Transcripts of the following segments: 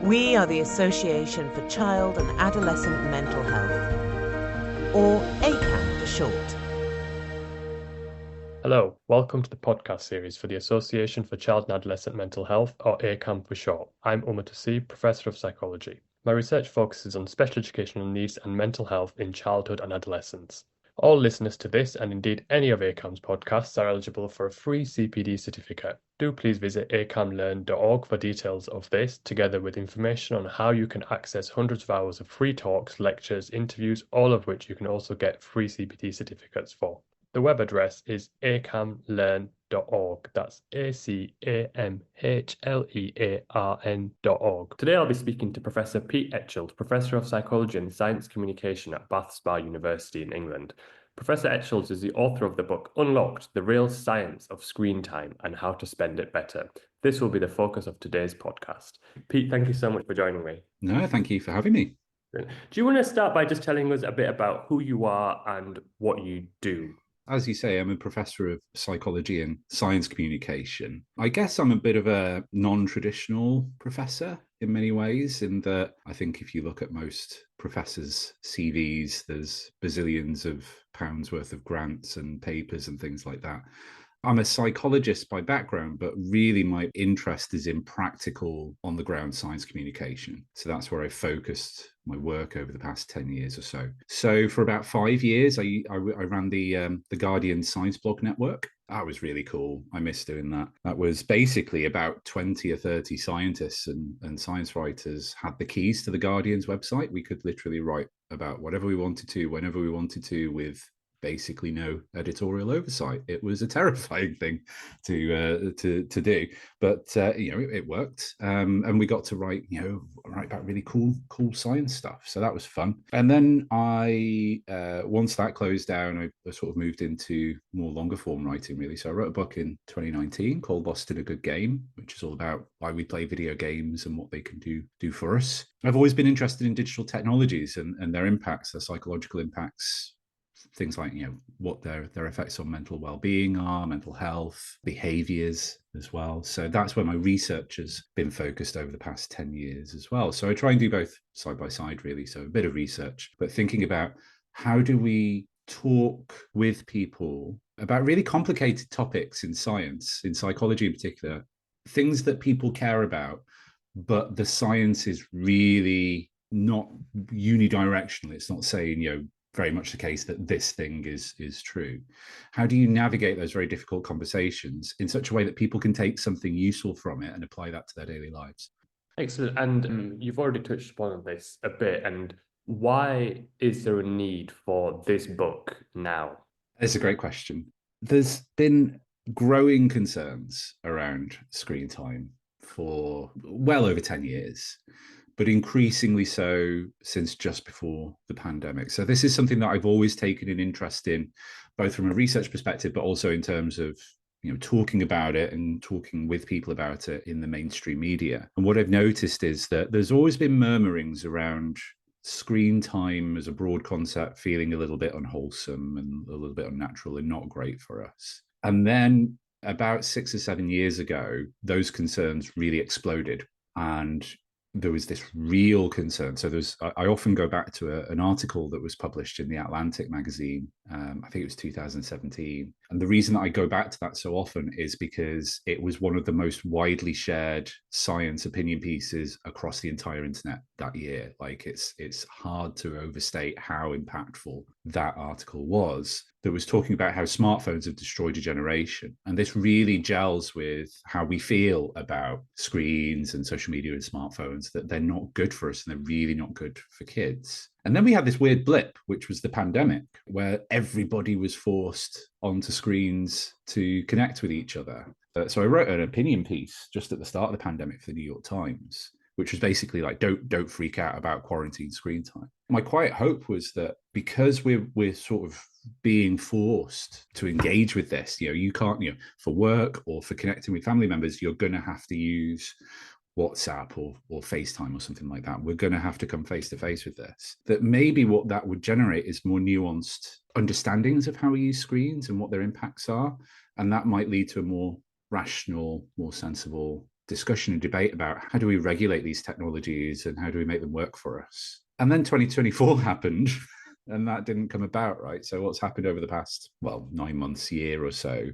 We are the Association for Child and Adolescent Mental Health, or ACAM for short. Hello, welcome to the podcast series for the Association for Child and Adolescent Mental Health, or ACAM for short. I'm Umar Tasib, Professor of Psychology. My research focuses on special educational needs and mental health in childhood and adolescence. All listeners to this, and indeed any of ACAM's podcasts, are eligible for a free CPD certificate. Do please visit acamlearn.org for details of this, together with information on how you can access hundreds of hours of free talks, lectures, interviews, all of which you can also get free CPD certificates for. The web address is acamlearn.org. That's acamhlearn.org. Today I'll be speaking to Professor Pete Etchells, Professor of Psychology and Science Communication at Bath Spa University in England. Professor Etchells is the author of the book Unlocked: The Real Science of Screen Time and How to Spend It Better. This will be the focus of today's podcast. Pete, thank you so much for joining me. No, thank you for having me. Do you want to start by just telling us a bit about who you are and what you do? As you say, I'm a professor of psychology and science communication. I guess I'm a bit of a non-traditional professor in many ways, in that I think if you look at most professors' CVs, there's bazillions of pounds worth of grants and papers and things like that. I'm a psychologist by background, but really my interest is in practical on-the-ground science communication. So that's where I focused my work over the past 10 years or so. So for about 5 years, I ran the Guardian Science Blog Network. That was really cool. I miss doing that. That was basically about 20 or 30 scientists and science writers had the keys to the Guardian's website. We could literally write about whatever we wanted to, whenever we wanted to, with basically no editorial oversight. It was a terrifying thing to do, but it worked, and we got to write about really cool science stuff. So that was fun. And then I once that closed down, I sort of moved into more longer form writing, really. So I wrote a book in 2019 called Lost in a Good Game, which is all about why we play video games and what they can do for us. I've always been interested in digital technologies and their impacts, their psychological impacts, things like what their effects on mental well-being are, mental health, behaviors as well. So that's where my research has been focused over the past 10 years as well. So I try and do both side by side, really. So a bit of research, but thinking about how do we talk with people about really complicated topics in science, in psychology in particular, things that people care about, but the science is really not unidirectional. It's not saying, very much the case that this thing is true. How do you navigate those very difficult conversations in such a way that people can take something useful from it and apply that to their daily lives? Excellent. And you've already touched upon this a bit. And why is there a need for this book now? It's a great question. There's been growing concerns around screen time for well over 10 years. But increasingly so since just before the pandemic. So this is something that I've always taken an interest in, both from a research perspective, but also in terms of talking about it and talking with people about it in the mainstream media. And what I've noticed is that there's always been murmurings around screen time as a broad concept feeling a little bit unwholesome and a little bit unnatural and not great for us. And then about 6 or 7 years ago, those concerns really exploded. And there was this real concern. So I often go back to an article that was published in The Atlantic magazine. I think it was 2017. And the reason that I go back to that so often is because it was one of the most widely shared science opinion pieces across the entire internet that year. Like it's hard to overstate how impactful that article was. That was talking about how smartphones have destroyed a generation. And this really gels with how we feel about screens and social media and smartphones, that they're not good for us and they're really not good for kids. And then we had this weird blip, which was the pandemic, where everybody was forced onto screens to connect with each other. So I wrote an opinion piece just at the start of the pandemic for the New York Times, which was basically like, don't freak out about quarantine screen time. My quiet hope was that because we're sort of being forced to engage with this, you can't, for work or for connecting with family members, you're going to have to use WhatsApp or FaceTime or something like that. We're going to have to come face to face with this. That maybe what that would generate is more nuanced understandings of how we use screens and what their impacts are. And that might lead to a more rational, more sensible discussion and debate about how do we regulate these technologies and how do we make them work for us. And then 2024 happened and that didn't come about, right? So what's happened over the past, 9 months, year or so,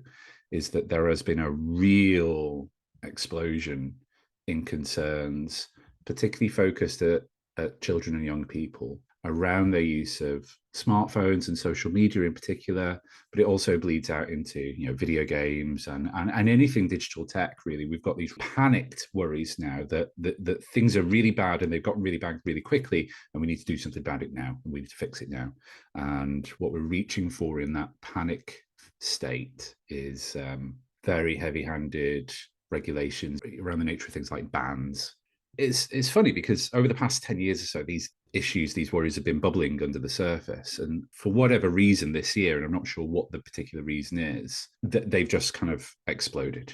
is that there has been a real explosion in concerns, particularly focused at children and young people, around their use of smartphones and social media in particular, but it also bleeds out into video games and anything digital tech. Really, we've got these panicked worries now that things are really bad and they've got really bad really quickly, and we need to do something about it now, and we need to fix it now. And what we're reaching for in that panic state is very heavy-handed regulations around the nature of things like bans. It's funny because over the past 10 years or so, these issues, these worries have been bubbling under the surface. And for whatever reason this year, and I'm not sure what the particular reason is, that they've just kind of exploded.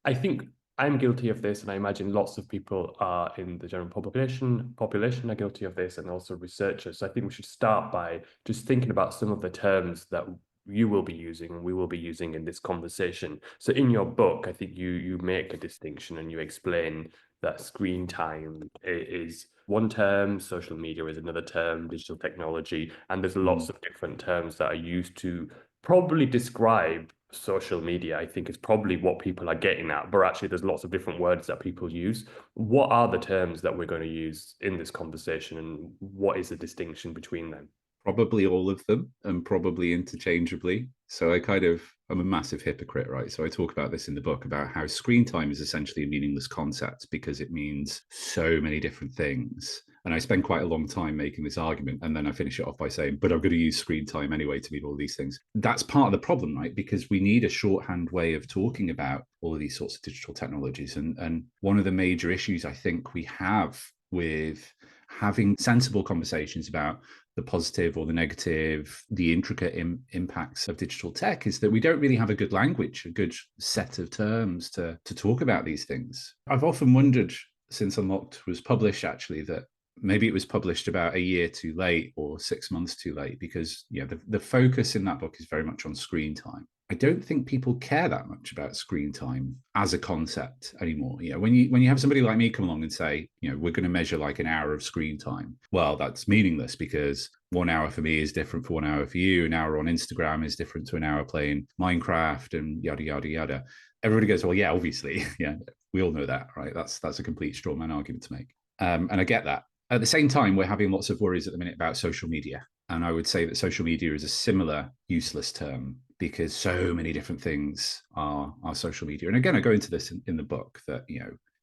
I think I'm guilty of this, and I imagine lots of people are in the general population are guilty of this, and also researchers. So I think we should start by just thinking about some of the terms that you will be using and we will be using in this conversation. So in your book, I think you make a distinction and you explain that screen time is one term, social media is another term, digital technology, and there's lots of different terms that are used to probably describe social media. I think is probably what people are getting at, but actually there's lots of different words that people use. What are the terms that we're going to use in this conversation, and what is the distinction between them? Probably all of them, and probably interchangeably. So I'm a massive hypocrite, right? So I talk about this in the book about how screen time is essentially a meaningless concept because it means so many different things. And I spend quite a long time making this argument, and then I finish it off by saying, but I'm going to use screen time anyway to mean all these things. That's part of the problem, right? Because we need a shorthand way of talking about all of these sorts of digital technologies. And one of the major issues I think we have with having sensible conversations about the positive or the negative, the intricate impacts of digital tech is that we don't really have a good language, a good set of terms to talk about these things. I've often wondered, since Unlocked was published, actually, that maybe it was published about a year too late or 6 months too late, because the focus in that book is very much on screen time. I don't think people care that much about screen time as a concept anymore. When you have somebody like me come along and say, we're going to measure like an hour of screen time, well, that's meaningless because 1 hour for me is different for 1 hour for you. An hour on Instagram is different to an hour playing Minecraft and yada, yada, yada. Everybody goes, well, yeah, obviously. Yeah, we all know that, right? That's a complete straw man argument to make. And I get that. At the same time, we're having lots of worries at the minute about social media. And I would say that social media is a similar useless term because so many different things are social media. And again, I go into this in the book that,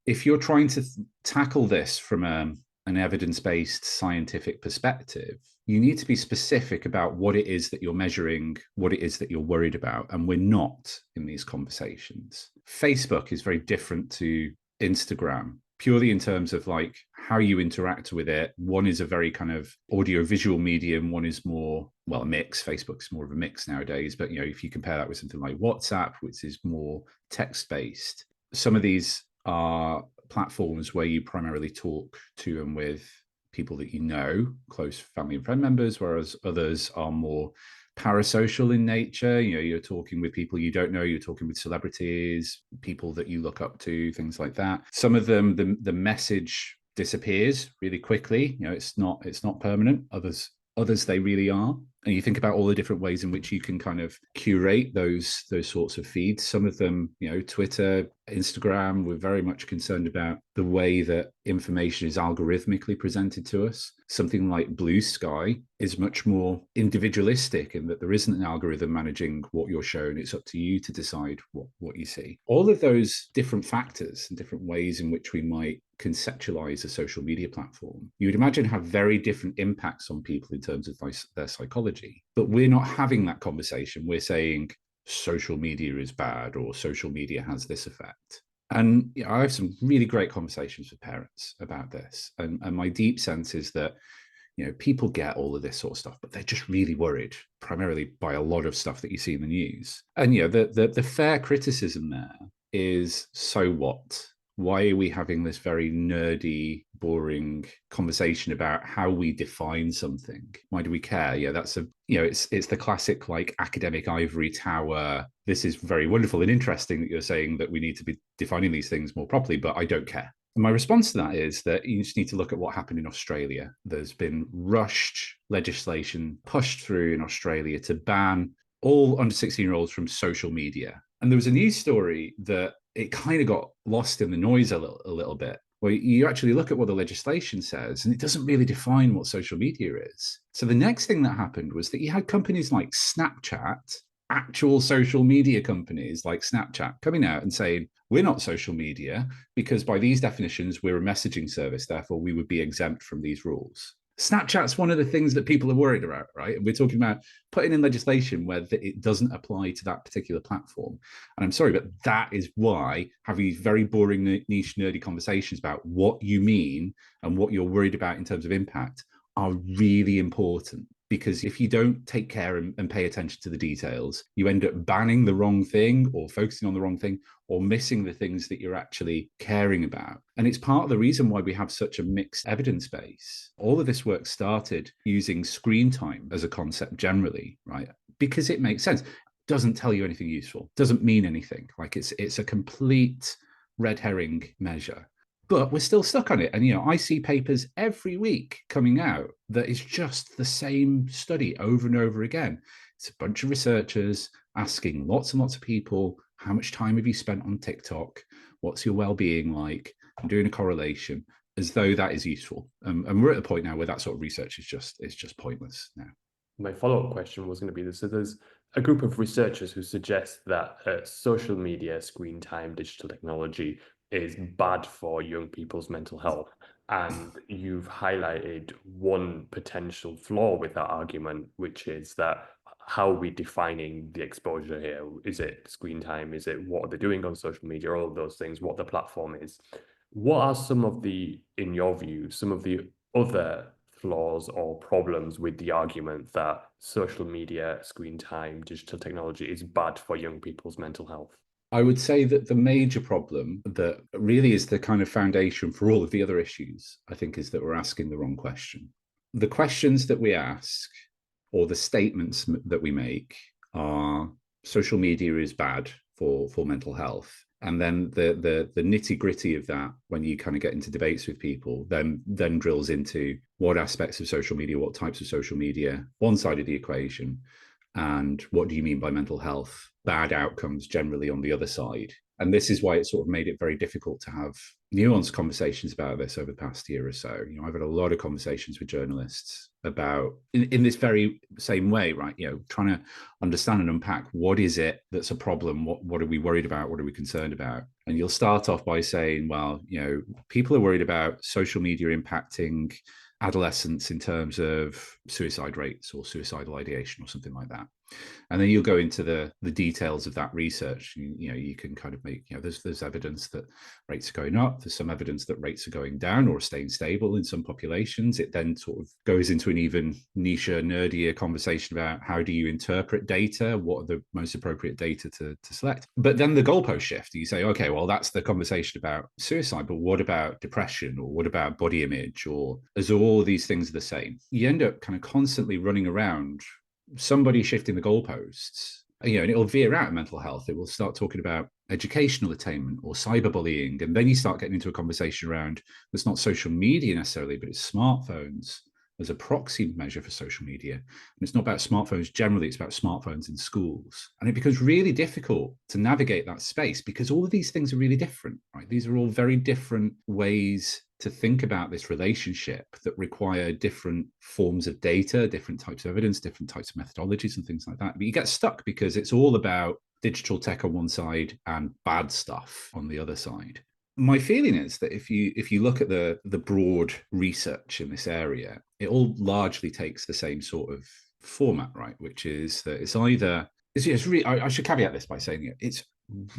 if you're trying to tackle this from an evidence-based scientific perspective, you need to be specific about what it is that you're measuring, what it is that you're worried about. And we're not in these conversations. Facebook is very different to Instagram, purely in terms of like how you interact with it. One is a very kind of audio-visual medium. One is more, a mix. Facebook's more of a mix nowadays. But, if you compare that with something like WhatsApp, which is more text-based, some of these are platforms where you primarily talk to and with people that you know, close family and friend members, whereas others are more parasocial in nature. You're talking with people you don't know, you're talking with celebrities, people that you look up to, things like that. Some of them, the message disappears really quickly. It's not permanent. Others they really are. And you think about all the different ways in which you can kind of curate those sorts of feeds. Some of them, Twitter, Instagram, we're very much concerned about the way that information is algorithmically presented to us. Something like Blue Sky is much more individualistic in that there isn't an algorithm managing what you're shown. It's up to you to decide what you see. All of those different factors and different ways in which we might conceptualize a social media platform, you would imagine have very different impacts on people in terms of their psychology. But we're not having that conversation. We're saying social media is bad or social media has this effect. And I have some really great conversations with parents about this. And my deep sense is that, people get all of this sort of stuff, but they're just really worried, primarily by a lot of stuff that you see in the news. And, the fair criticism there is, so what? Why are we having this very nerdy, boring conversation about how we define something? Why do we care? Yeah, that's it's the classic like academic ivory tower. This is very wonderful and interesting that you're saying that we need to be defining these things more properly, but I don't care. And my response to that is that you just need to look at what happened in Australia. There's been rushed legislation pushed through in Australia to ban all under 16-year-olds from social media. And there was a news story that it kind of got lost in the noise a little bit, where you actually look at what the legislation says, and it doesn't really define what social media is. So the next thing that happened was that you had companies like Snapchat, actual social media companies like Snapchat, coming out and saying, we're not social media because by these definitions, we're a messaging service. Therefore, we would be exempt from these rules. Snapchat's one of the things that people are worried about, right? And we're talking about putting in legislation where it doesn't apply to that particular platform. And I'm sorry, but that is why having these very boring, niche, nerdy conversations about what you mean and what you're worried about in terms of impact are really important. Because if you don't take care and pay attention to the details, you end up banning the wrong thing or focusing on the wrong thing or missing the things that you're actually caring about. And it's part of the reason why we have such a mixed evidence base. All of this work started using screen time as a concept generally, right? Because it makes sense. Doesn't tell you anything useful, doesn't mean anything. Like it's a complete red herring measure. But we're still stuck on it. And, I see papers every week coming out that is just the same study over and over again. It's a bunch of researchers asking lots and lots of people, how much time have you spent on TikTok? What's your well-being like? And doing a correlation as though that is useful. And we're at the point now where that sort of research is just pointless now. My follow-up question was going to be this. So there's a group of researchers who suggest that social media, screen time, digital technology is bad for young people's mental health. And you've highlighted one potential flaw with that argument, which is that how are we defining the exposure here? Is it screen time? Is it what are they doing on social media? All of those things, what the platform is. What are some of the, in your view, some of the other flaws or problems with the argument that social media, screen time, digital technology is bad for young people's mental health? I would say that the major problem that really is the kind of foundation for all of the other issues, I think, is that we're asking the wrong question. The questions that we ask or the statements that we make are social media is bad for mental health. And then the nitty gritty of that, when you kind of get into debates with people, then drills into what aspects of social media, what types of social media, one side of the equation, and what do you mean by mental health? Bad outcomes generally on the other side. And this is why it sort of made it very difficult to have nuanced conversations about this over the past year or so. I've had a lot of conversations with journalists about, in this very same way, right? Trying to understand and unpack what is it that's a problem? What are we worried about? What are we concerned about? And you'll start off by saying, well, people are worried about social media impacting adolescents in terms of suicide rates or suicidal ideation or something like that. And then you'll go into the details of that research. You can kind of make, there's evidence that rates are going up. There's some evidence that rates are going down or staying stable in some populations. It then sort of goes into an even niche, nerdier conversation about how do you interpret data? What are the most appropriate data to select? But then the goalpost shift. You say, okay, well, that's the conversation about suicide, but what about depression or what about body image? Or as all these things are the same, you end up kind of constantly running around somebody shifting the goalposts, and it'll veer out of mental health. It will start talking about educational attainment or cyberbullying. And then you start getting into a conversation around, it's not social media necessarily, but it's smartphones as a proxy measure for social media. And it's not about smartphones generally, it's about smartphones in schools. And it becomes really difficult to navigate that space because all of these things are really different, right? These are all very different ways to think about this relationship that require different forms of data, different types of evidence, different types of methodologies and things like that. But you get stuck because it's all about digital tech on one side and bad stuff on the other side. My feeling is that if you look at the broad research in this area, it all largely takes the same sort of format, right? Which is that it's either, I should caveat this by saying it's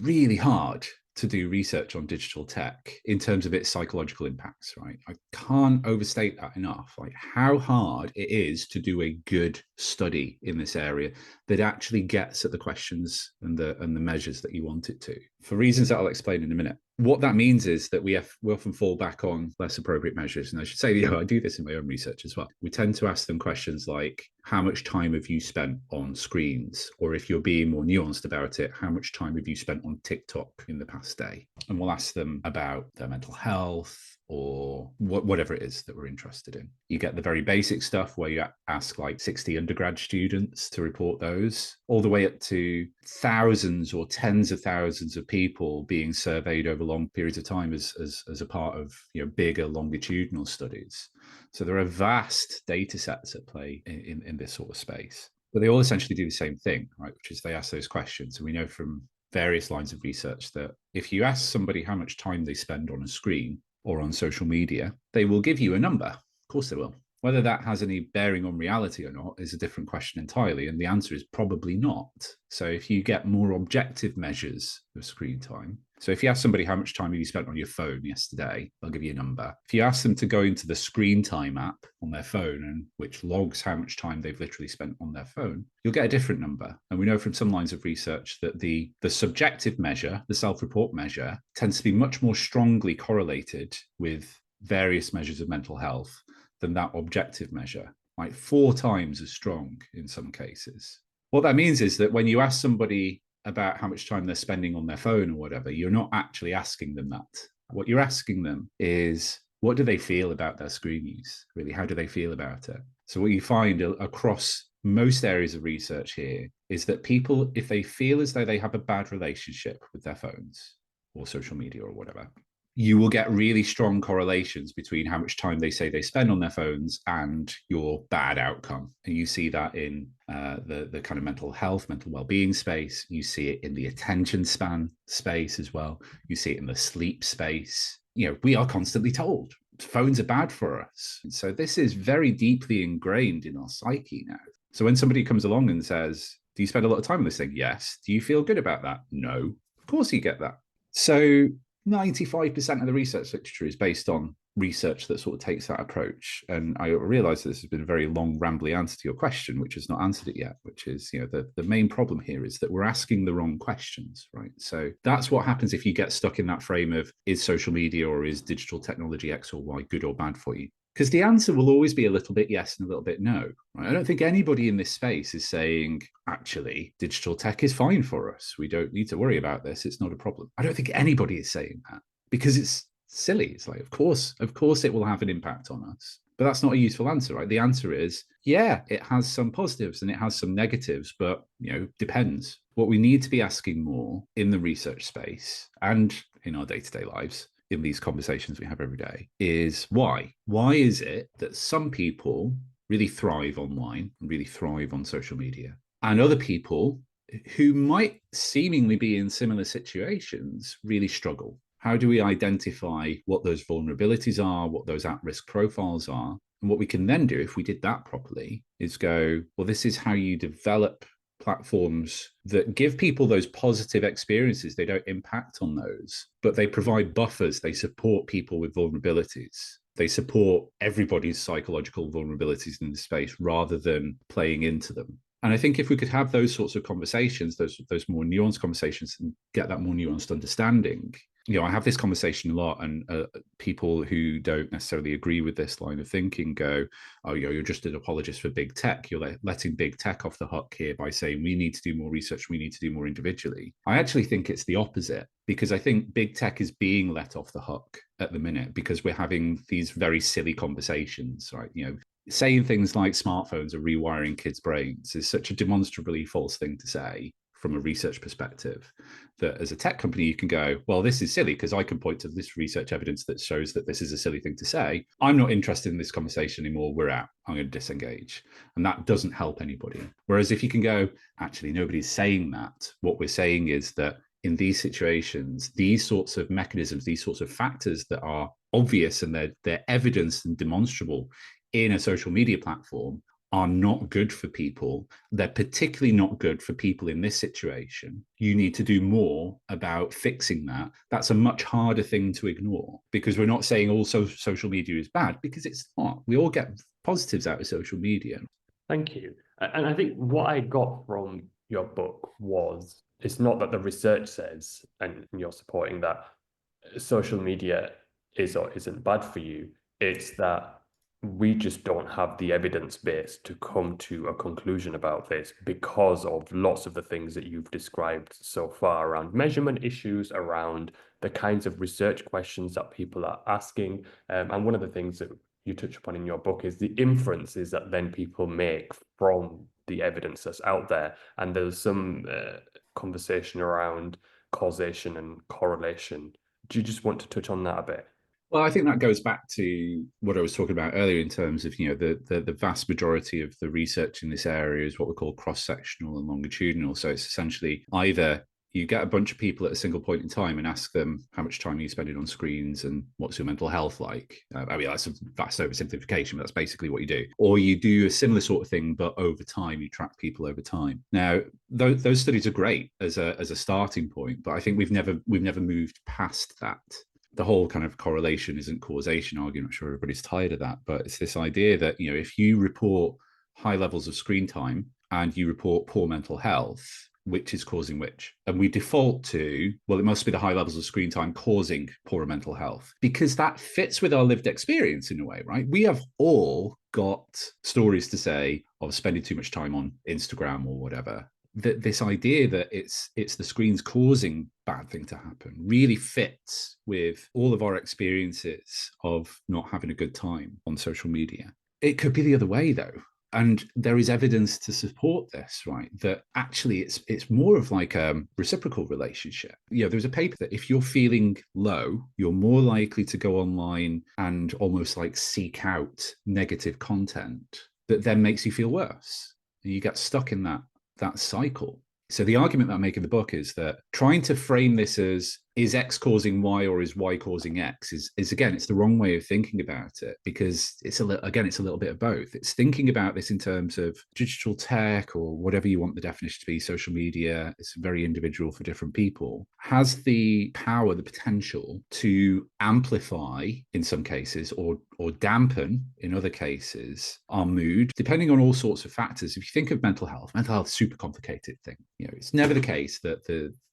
really hard to do research on digital tech in terms of its psychological impacts, right? I can't overstate that enough, like how hard it is to do a good study in this area that actually gets at the questions and the measures that you want it to. for reasons that I'll explain in a minute. What that means is that we often fall back on less appropriate measures. And I should say, I do this in my own research as well. We tend to ask them questions like, how much time have you spent on screens? Or if you're being more nuanced about it, how much time have you spent on TikTok in the past day? And we'll ask them about their mental health, or whatever it is that we're interested in. You get the very basic stuff where you ask like 60 undergrad students to report those, all the way up to thousands or tens of thousands of people being surveyed over long periods of time as a part of bigger longitudinal studies. So there are vast data sets at play in this sort of space. But they all essentially do the same thing, right? Which is they ask those questions. And we know from various lines of research that if you ask somebody how much time they spend on a screen or on social media, they will give you a number. Of course they will. Whether that has any bearing on reality or not is a different question entirely. And the answer is probably not. So if you get more objective measures of screen time, so if you ask somebody how much time have you spent on your phone yesterday, they'll give you a number. If you ask them to go into the screen time app on their phone, and which logs how much time they've literally spent on their phone, you'll get a different number. And we know from some lines of research that the subjective measure, the self-report measure, tends to be much more strongly correlated with various measures of mental health than that objective measure, like 4 times as strong in some cases. What that means is that when you ask somebody about how much time they're spending on their phone or whatever, you're not actually asking them that. What you're asking them is, what do they feel about their screen use? Really, how do they feel about it? So what you find across most areas of research here is that people, if they feel as though they have a bad relationship with their phones or social media or whatever, you will get really strong correlations between how much time they say they spend on their phones and your bad outcome. And you see that in the kind of mental health, mental well-being space. You see it in the attention span space as well. You see it in the sleep space. We are constantly told phones are bad for us. So this is very deeply ingrained in our psyche now. So when somebody comes along and says, do you spend a lot of time on this thing? Yes. Do you feel good about that? No. Of course you get that. So 95% of the research literature is based on research that sort of takes that approach. And I realize this has been a very long, rambly answer to your question, which has not answered it yet, which is, the main problem here is that we're asking the wrong questions, right? So that's what happens if you get stuck in that frame of, is social media or is digital technology X or Y good or bad for you? Because the answer will always be a little bit yes and a little bit no. Right? I don't think anybody in this space is saying, actually, digital tech is fine for us. We don't need to worry about this. It's not a problem. I don't think anybody is saying that because it's silly. It's like, of course it will have an impact on us. But that's not a useful answer, right? The answer is, yeah, it has some positives and it has some negatives, but, depends. What we need to be asking more in the research space and in our day-to-day lives, in these conversations we have every day, is why? Why is it that some people really thrive online and really thrive on social media, and other people who might seemingly be in similar situations really struggle? How do we identify what those vulnerabilities are, what those at-risk profiles are? And what we can then do, if we did that properly, is go, well, this is how you develop platforms that give people those positive experiences. They don't impact on those, but they provide buffers. They support people with vulnerabilities. They support everybody's psychological vulnerabilities in the space rather than playing into them. And I think if we could have those sorts of conversations, those more nuanced conversations, and get that more nuanced understanding. I have this conversation a lot, and people who don't necessarily agree with this line of thinking go, oh, you're just an apologist for big tech. You're letting big tech off the hook here by saying we need to do more research, we need to do more individually. I actually think it's the opposite, because I think big tech is being let off the hook at the minute because we're having these very silly conversations, right? Saying things like smartphones are rewiring kids' brains is such a demonstrably false thing to say from a research perspective, that as a tech company, you can go, well, this is silly because I can point to this research evidence that shows that this is a silly thing to say. I'm not interested in this conversation anymore. We're out. I'm going to disengage. And that doesn't help anybody. Whereas if you can go, actually, nobody's saying that. What we're saying is that in these situations, these sorts of mechanisms, these sorts of factors that are obvious and they're evidenced and demonstrable in a social media platform are not good for people. They're particularly not good for people in this situation. You need to do more about fixing that. That's a much harder thing to ignore, because we're not saying also social media is bad, because it's not. We all get positives out of social media. Thank you. And I think what I got from your book was it's not that the research says, and you're supporting that social media is or isn't bad for you. It's that we just don't have the evidence base to come to a conclusion about this because of lots of the things that you've described so far around measurement issues, around the kinds of research questions that people are asking. And one of the things that you touch upon in your book is the inferences that then people make from the evidence that's out there. And there's some conversation around causation and correlation. Do you just want to touch on that a bit? Well, I think that goes back to what I was talking about earlier in terms of, the vast majority of the research in this area is what we call cross-sectional and longitudinal. So it's essentially either you get a bunch of people at a single point in time and ask them how much time are you spending on screens and what's your mental health like. I mean, that's a vast oversimplification, but that's basically what you do. Or you do a similar sort of thing, but over time, you track people over time. Now, those studies are great as a starting point, but I think we've never moved past that. The whole kind of correlation isn't causation argument. I'm sure everybody's tired of that, but it's this idea that, if you report high levels of screen time and you report poor mental health, which is causing which? And we default to, well, it must be the high levels of screen time causing poorer mental health, because that fits with our lived experience in a way, right? We have all got stories to say of spending too much time on Instagram or whatever. That this idea that it's the screens causing bad thing to happen really fits with all of our experiences of not having a good time on social media. It could be the other way though. And there is evidence to support this, right? That actually it's more of like a reciprocal relationship. There's a paper that if you're feeling low, you're more likely to go online and almost like seek out negative content that then makes you feel worse. And you get stuck in that cycle. So the argument that I make in the book is that trying to frame this as is X causing Y or is Y causing X is again, it's the wrong way of thinking about it, because it's a little bit of both. It's thinking about this in terms of digital tech or whatever you want the definition to be, social media. It's very individual for different people. Has the power, the potential to amplify in some cases or dampen in other cases our mood, depending on all sorts of factors. If you think of mental health is a super complicated thing. It's never the case that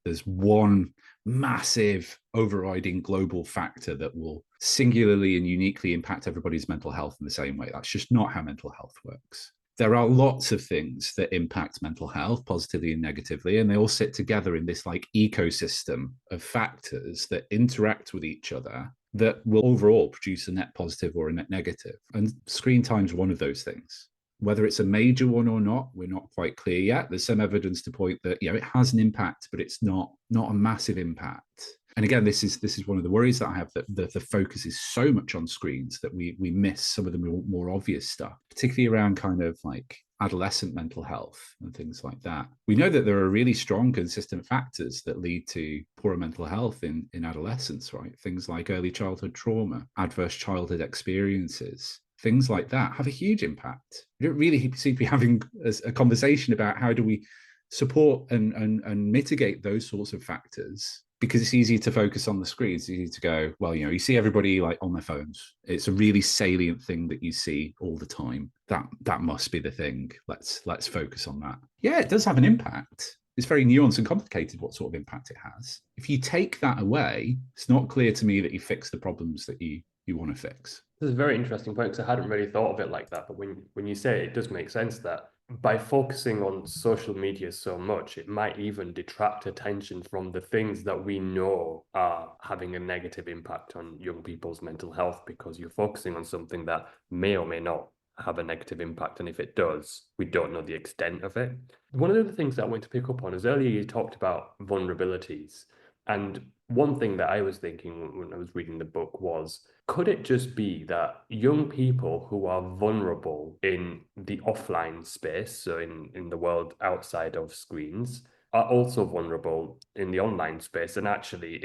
there's one massive overriding global factor that will singularly and uniquely impact everybody's mental health in the same way. That's just not how mental health works. There are lots of things that impact mental health positively and negatively, and they all sit together in this like ecosystem of factors that interact with each other that will overall produce a net positive or a net negative. And screen time is one of those things. Whether it's a major one or not, we're not quite clear yet. There's some evidence to point that it has an impact, but it's not a massive impact. And again, this is one of the worries that I have, that the focus is so much on screens that we miss some of the more obvious stuff, particularly around kind of like adolescent mental health and things like that. We know that there are really strong, consistent factors that lead to poorer mental health in adolescence, right? Things like early childhood trauma, adverse childhood experiences. Things like that have a huge impact. We don't really seem to be having a conversation about how do we support and mitigate those sorts of factors, because it's easy to focus on the screens. It's easy to go, well, you see everybody like on their phones. It's a really salient thing that you see all the time. That must be the thing. Let's focus on that. Yeah, it does have an impact. It's very nuanced and complicated what sort of impact it has. If you take that away, it's not clear to me that you fix the problems that you want to fix. This is a very interesting point, because I hadn't really thought of it like that. But when you say it, it does make sense that by focusing on social media so much, it might even detract attention from the things that we know are having a negative impact on young people's mental health, because you're focusing on something that may or may not have a negative impact. And if it does, we don't know the extent of it. One of the things that I want to pick up on is earlier you talked about vulnerabilities. And one thing that I was thinking when I was reading the book was, could it just be that young people who are vulnerable in the offline space, so in the world outside of screens, are also vulnerable in the online space? And actually,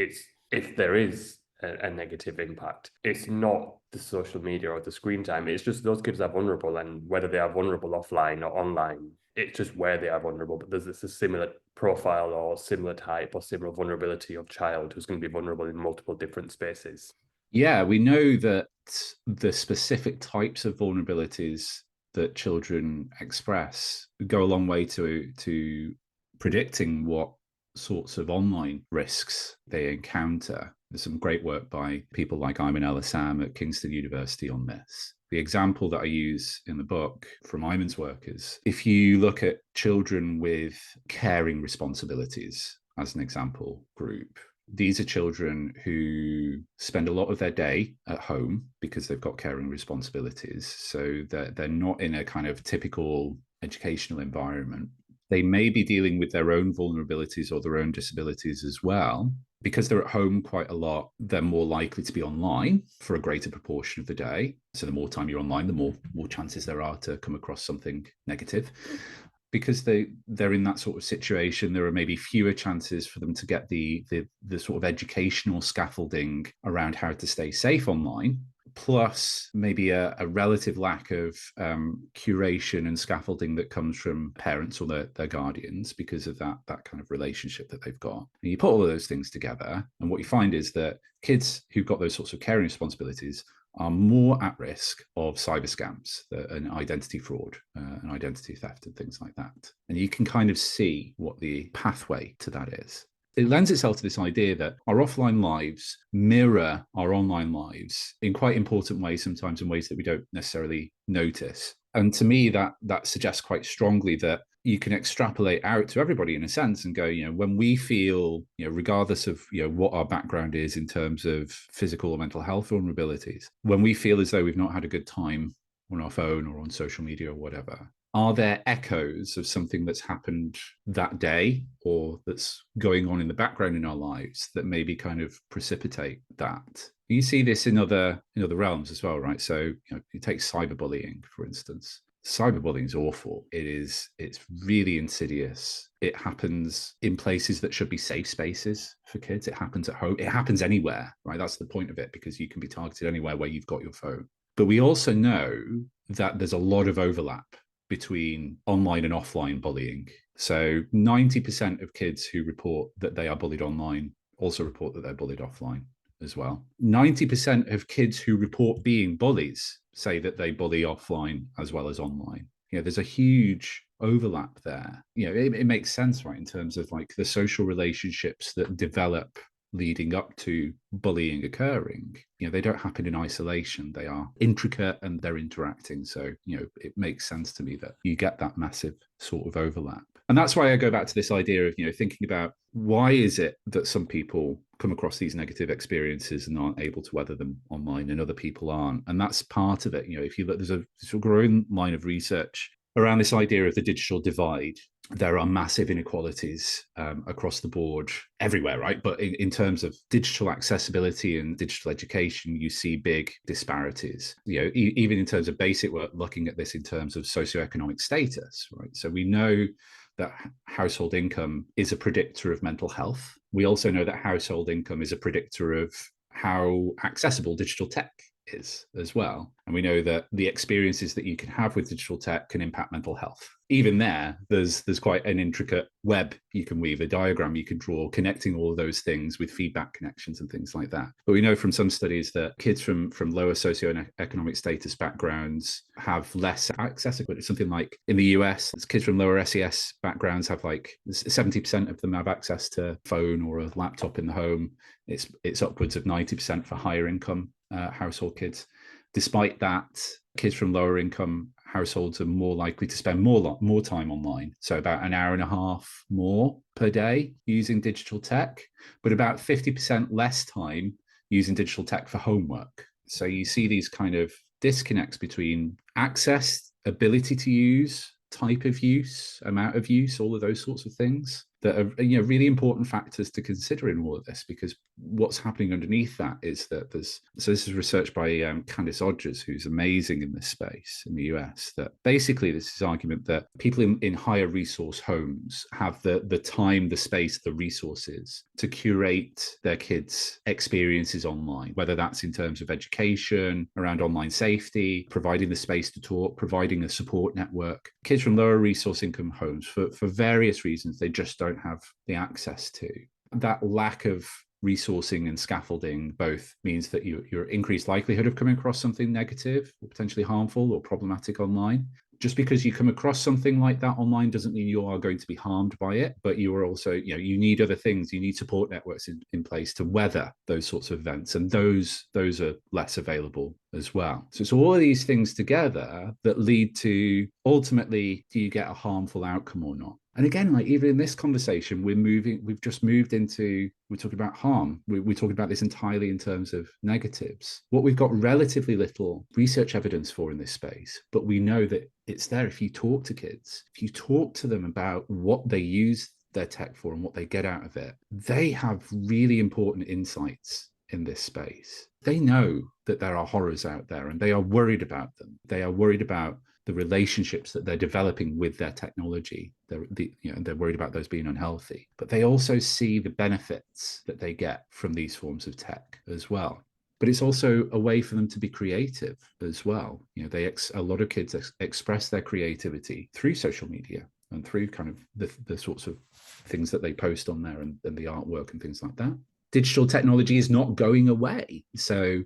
if there is a negative impact, it's not the social media or the screen time. It's just those kids are vulnerable, and whether they are vulnerable offline or online, it's just where they are vulnerable. But there's a similar profile or similar type or similar vulnerability of child who's going to be vulnerable in multiple different spaces. Yeah, we know that the specific types of vulnerabilities that children express go a long way to predicting what sorts of online risks they encounter. There's some great work by people like Ayman El-Assam at Kingston University on this. The example that I use in the book from Ayman's work is if you look at children with caring responsibilities as an example group, these are children who spend a lot of their day at home because they've got caring responsibilities. So they're not in a kind of typical educational environment. They may be dealing with their own vulnerabilities or their own disabilities as well. Because they're at home quite a lot, they're more likely to be online for a greater proportion of the day. So the more time you're online, the more chances there are to come across something negative. Because they're in that sort of situation, there are maybe fewer chances for them to get the sort of educational scaffolding around how to stay safe online, plus maybe a relative lack of curation and scaffolding that comes from parents or their guardians because of that kind of relationship that they've got. And you put all of those things together, and what you find is that kids who've got those sorts of caring responsibilities are more at risk of cyber scams and identity fraud and identity theft and things like that. And you can kind of see what the pathway to that is. It lends itself to this idea that our offline lives mirror our online lives in quite important ways, sometimes in ways that we don't necessarily notice. And to me, that suggests quite strongly that you can extrapolate out to everybody in a sense and go, when we feel, regardless of, what our background is in terms of physical or mental health vulnerabilities, when we feel as though we've not had a good time on our phone or on social media or whatever, are there echoes of something that's happened that day or that's going on in the background in our lives that maybe kind of precipitate that? You see this in other realms as well, right? So you take cyberbullying, for instance. Cyberbullying is awful. It's really insidious. It happens in places that should be safe spaces for kids. It happens at home. It happens anywhere, right? That's the point of it, because you can be targeted anywhere where you've got your phone. But we also know that there's a lot of overlap between online and offline bullying. So 90% of kids who report that they are bullied online also report that they're bullied offline as well. 90% of kids who report being bullies say that they bully offline as well as online. There's a huge overlap there. It makes sense, right, in terms of like the social relationships that develop leading up to bullying occurring. They don't happen in isolation. They are intricate and they're interacting. So, it makes sense to me that you get that massive sort of overlap. And that's why I go back to this idea of, thinking about why is it that some people come across these negative experiences and aren't able to weather them online and other people aren't. And that's part of it. If you look, there's a sort of growing line of research around this idea of the digital divide. There are massive inequalities across the board everywhere, right? But in terms of digital accessibility and digital education, you see big disparities. Even in terms of basic work, looking at this in terms of socioeconomic status, right? So we know that household income is a predictor of mental health. We also know that household income is a predictor of how accessible digital tech is as well. And we know that the experiences that you can have with digital tech can impact mental health. Even there's quite an intricate web you can weave, a diagram you can draw, connecting all of those things with feedback connections and things like that. But we know from some studies that kids from lower socioeconomic status backgrounds have less access. It's something like in the US, kids from lower SES backgrounds have like 70% of them have access to a phone or a laptop in the home. It's upwards of 90% for higher income household kids. Despite that, kids from lower income households are more likely to spend more time online. So about an hour and a half more per day using digital tech, but about 50% less time using digital tech for homework. So you see these kind of disconnects between access, ability to use, type of use, amount of use, all of those sorts of things that are really important factors to consider in all of this, because what's happening underneath that is that this is research by Candice Odgers, who's amazing in this space in the US, that basically this is argument that people in higher resource homes have the time, the space, the resources to curate their kids' experiences online, whether that's in terms of education, around online safety, providing the space to talk, providing a support network. Kids from lower resource income homes, for various reasons, they just don't have the access to. That lack of resourcing and scaffolding both means that you're increased likelihood of coming across something negative or potentially harmful or problematic online, just because you come across something like that online doesn't mean you are going to be harmed by it, but you are also, you need other things. You need support networks in place to weather those sorts of events, and those are less available as well. So it's all of these things together that lead to, ultimately, do you get a harmful outcome or not? And again, like even in this conversation, we've just moved into, we're talking about harm. We're talking about this entirely in terms of negatives. What we've got relatively little research evidence for in this space, but we know that it's there. If you talk to kids, if you talk to them about what they use their tech for and what they get out of it, they have really important insights in this space. They know that there are horrors out there and they are worried about them. They are worried about the relationships that they're developing with their technology. They're worried about those being unhealthy, but they also see the benefits that they get from these forms of tech as well. But it's also a way for them to be creative as well. A lot of kids express their creativity through social media and through kind of the sorts of things that they post on there and the artwork and things like that. Digital technology is not going away. So,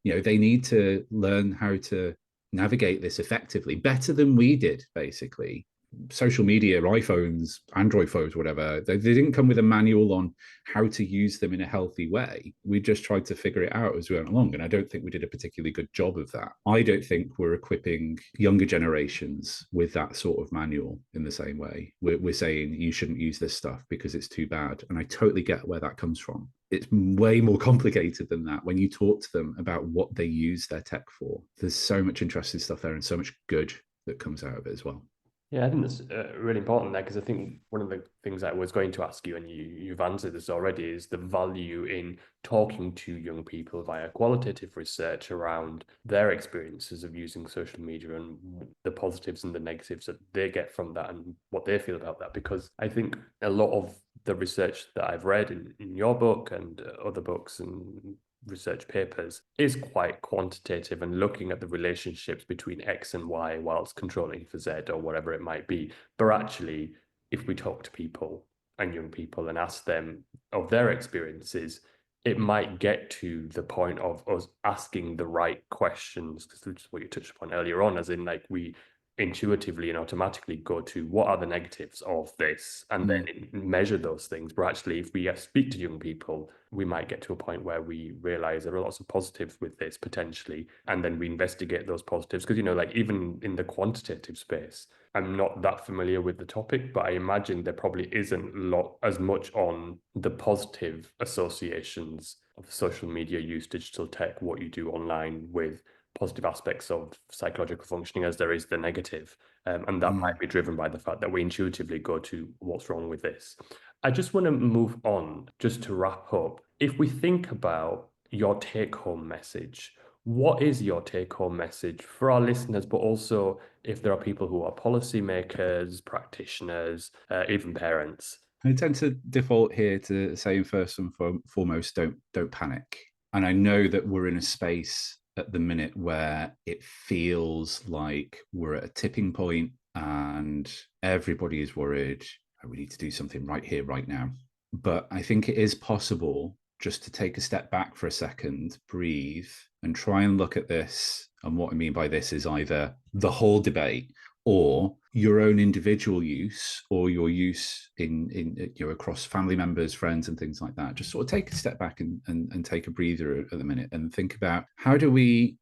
they need to learn how to navigate this effectively, better than we did, basically. Social media, iPhones, Android phones, whatever, they didn't come with a manual on how to use them in a healthy way. We just tried to figure it out as we went along. And I don't think we did a particularly good job of that. I don't think we're equipping younger generations with that sort of manual in the same way. We're saying you shouldn't use this stuff because it's too bad. And I totally get where that comes from. It's way more complicated than that. When you talk to them about what they use their tech for, there's so much interesting stuff there and so much good that comes out of it as well. Yeah, I think that's really important there, because I think one of the things I was going to ask you, and you've answered this already, is the value in talking to young people via qualitative research around their experiences of using social media and the positives and the negatives that they get from that and what they feel about that. Because I think a lot of the research that I've read in your book and other books and research papers is quite quantitative and looking at the relationships between X and Y whilst controlling for Z or whatever it might be. But actually, if we talk to people and young people and ask them of their experiences, it might get to the point of us asking the right questions, because this is what you touched upon earlier on, as in like we intuitively and automatically go to what are the negatives of this and then measure those things. But actually, if we speak to young people, we might get to a point where we realize there are lots of positives with this potentially, and then we investigate those positives. Because like even in the quantitative space, I'm not that familiar with the topic, but I imagine there probably isn't as much on the positive associations of social media use, digital tech, what you do online with positive aspects of psychological functioning as there is the negative. And that might be driven by the fact that we intuitively go to what's wrong with this. I just want to move on, just to wrap up. If we think about your take-home message, what is your take-home message for our listeners, but also if there are people who are policymakers, practitioners, even parents? I tend to default here to saying first and foremost, don't panic. And I know that we're in a space at the minute where it feels like we're at a tipping point and everybody is worried. We need to do something right here, right now. But I think it is possible just to take a step back for a second, breathe, and try and look at this. And what I mean by this is either the whole debate or your own individual use, or your use in across family members, friends, and things like that. Just sort of take a step back and take a breather at the minute and think about how do we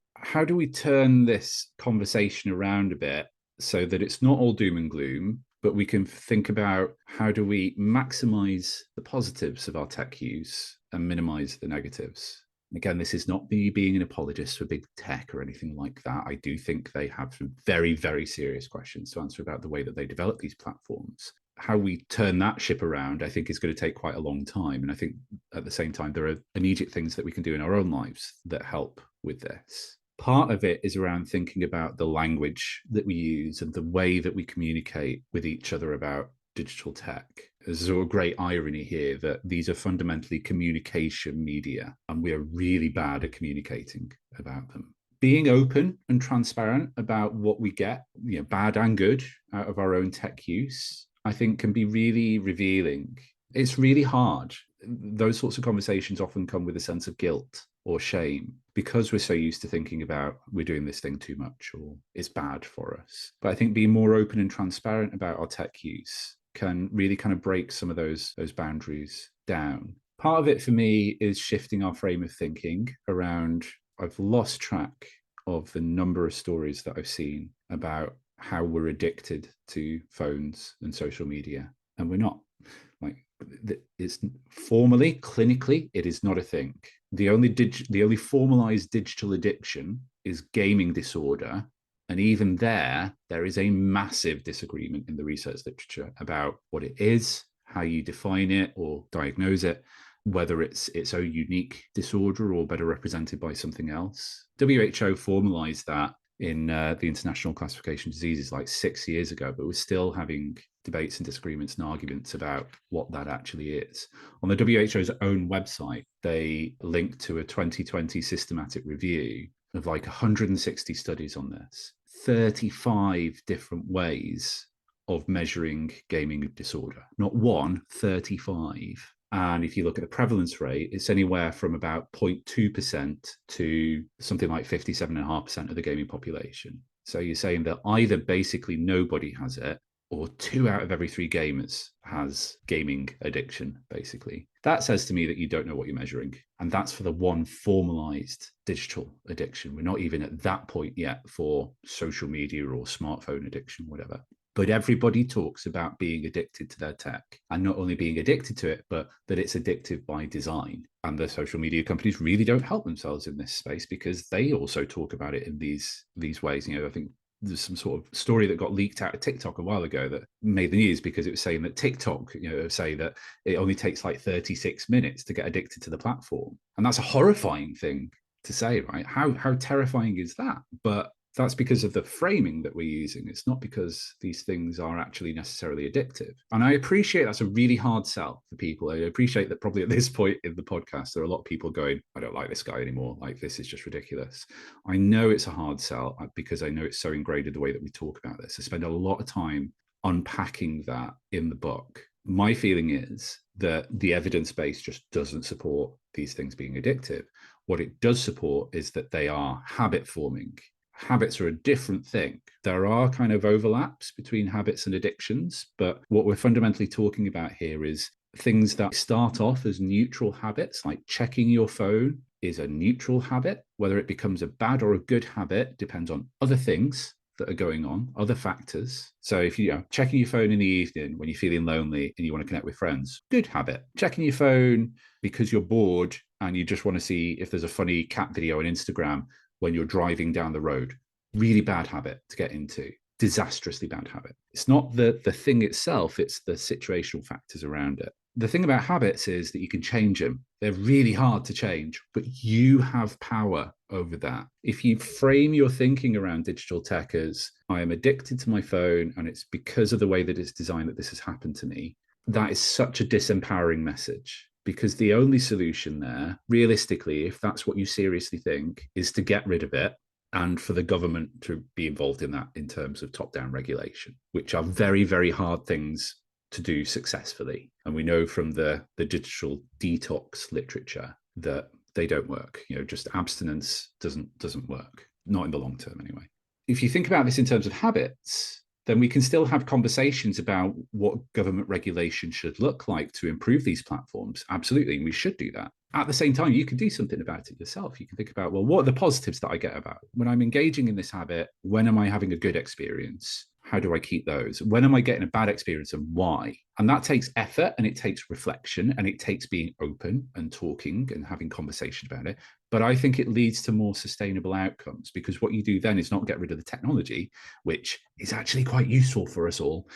turn this conversation around a bit so that it's not all doom and gloom, but we can think about how do we maximize the positives of our tech use and minimize the negatives. Again, this is not me being an apologist for big tech or anything like that. I do think they have some very, very serious questions to answer about the way that they develop these platforms. How we turn that ship around, I think, is going to take quite a long time. And I think at the same time, there are immediate things that we can do in our own lives that help with this. Part of it is around thinking about the language that we use and the way that we communicate with each other about digital tech. There's a great irony here that these are fundamentally communication media, and we are really bad at communicating about them. Being open and transparent about what we get, bad and good, out of our own tech use, I think can be really revealing. It's really hard. Those sorts of conversations often come with a sense of guilt or shame because we're so used to thinking about we're doing this thing too much or it's bad for us. But I think being more open and transparent about our tech use can really kind of break some of those boundaries down. Part of it for me is shifting our frame of thinking around, I've lost track of the number of stories that I've seen about how we're addicted to phones and social media, and we're not. Like, it's formally, clinically, it is not a thing. The only formalized digital addiction is gaming disorder, and even there is a massive disagreement in the research literature about what it is, how you define it or diagnose it, whether it's its own unique disorder or better represented by something else. WHO formalized that in the International Classification of Diseases like 6 years ago, but we're still having debates and disagreements and arguments about what that actually is. On the WHO's own website, they link to a 2020 systematic review of like 160 studies on this, 35 different ways of measuring gaming disorder. Not one, 35. And if you look at the prevalence rate, it's anywhere from about 0.2% to something like 57.5% of the gaming population. So you're saying that either basically nobody has it, or 2 out of every 3 gamers has gaming addiction, basically. That says to me that you don't know what you're measuring. And that's for the one formalized digital addiction. We're not even at that point yet for social media or smartphone addiction, whatever. But everybody talks about being addicted to their tech, and not only being addicted to it, but that it's addictive by design. And the social media companies really don't help themselves in this space because they also talk about it in these ways. You know, I think there's some sort of story that got leaked out of TikTok a while ago that made the news because it was saying that TikTok, say that it only takes like 36 minutes to get addicted to the platform. And that's a horrifying thing to say, right? How terrifying is that? But that's because of the framing that we're using. It's not because these things are actually necessarily addictive. And I appreciate that's a really hard sell for people. I appreciate that probably at this point in the podcast, there are a lot of people going, I don't like this guy anymore. Like, this is just ridiculous. I know it's a hard sell because I know it's so ingrained in the way that we talk about this. I spend a lot of time unpacking that in the book. My feeling is that the evidence base just doesn't support these things being addictive. What it does support is that they are habit forming. Habits are a different thing. There are kind of overlaps between habits and addictions, but what we're fundamentally talking about here is things that start off as neutral habits, like checking your phone is a neutral habit. Whether it becomes a bad or a good habit depends on other things that are going on, other factors. So if you checking your phone in the evening when you're feeling lonely and you want to connect with friends, good habit. Checking your phone because you're bored and you just want to see if there's a funny cat video on Instagram when you're driving down the road, really bad habit to get into, disastrously bad habit. It's not the thing itself, it's the situational factors around it. The thing about habits is that you can change them. They're really hard to change, but you have power over that. If you frame your thinking around digital tech as, I am addicted to my phone and it's because of the way that it's designed that this has happened to me, that is such a disempowering message. Because the only solution there, realistically, if that's what you seriously think, is to get rid of it and for the government to be involved in that in terms of top-down regulation, which are very, very hard things to do successfully. And we know from the digital detox literature that they don't work. Just abstinence doesn't work, not in the long term anyway. If you think about this in terms of habits, then we can still have conversations about what government regulation should look like to improve these platforms. Absolutely, and we should do that. At the same time, you can do something about it yourself. You can think about, well, what are the positives that I get about it? When I'm engaging in this habit, when am I having a good experience? How do I keep those? When am I getting a bad experience and why? And that takes effort and it takes reflection and it takes being open and talking and having conversation about it. But I think it leads to more sustainable outcomes because what you do then is not get rid of the technology, which is actually quite useful for us all.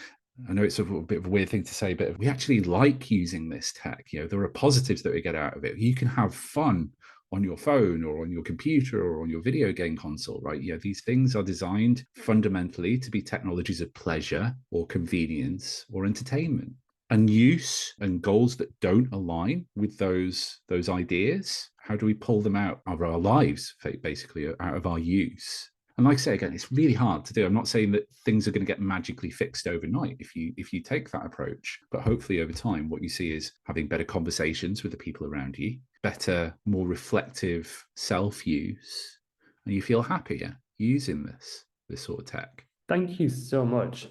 I know it's a bit of a weird thing to say, but we actually like using this tech. There are positives that we get out of it. You can have fun on your phone or on your computer or on your video game console, right? These things are designed fundamentally to be technologies of pleasure or convenience or entertainment. And use and goals that don't align with those ideas, how do we pull them out of our lives, basically out of our use? And like I say, again, it's really hard to do. I'm not saying that things are going to get magically fixed overnight if you take that approach. But hopefully over time, what you see is having better conversations with the people around you, better, more reflective self-use, and you feel happier using this sort of tech. Thank you so much.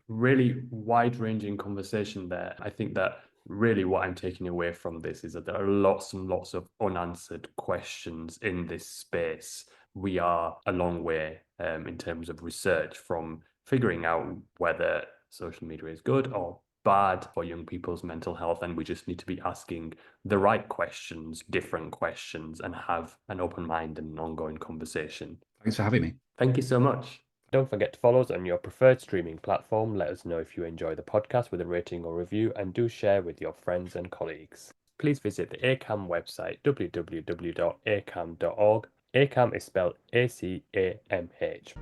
Really wide-ranging conversation there. I think that really what I'm taking away from this is that there are lots and lots of unanswered questions in this space. We are a long way in terms of research from figuring out whether social media is good or bad for young people's mental health, and we just need to be asking the right questions, different questions, and have an open mind and an ongoing conversation. Thanks for having me. Thank you so much. Don't forget to follow us on your preferred streaming platform. Let us know if you enjoy the podcast with a rating or review, and do share with your friends and colleagues. Please visit the ACAM website, www.acam.org. ACAM is spelled ACAMH.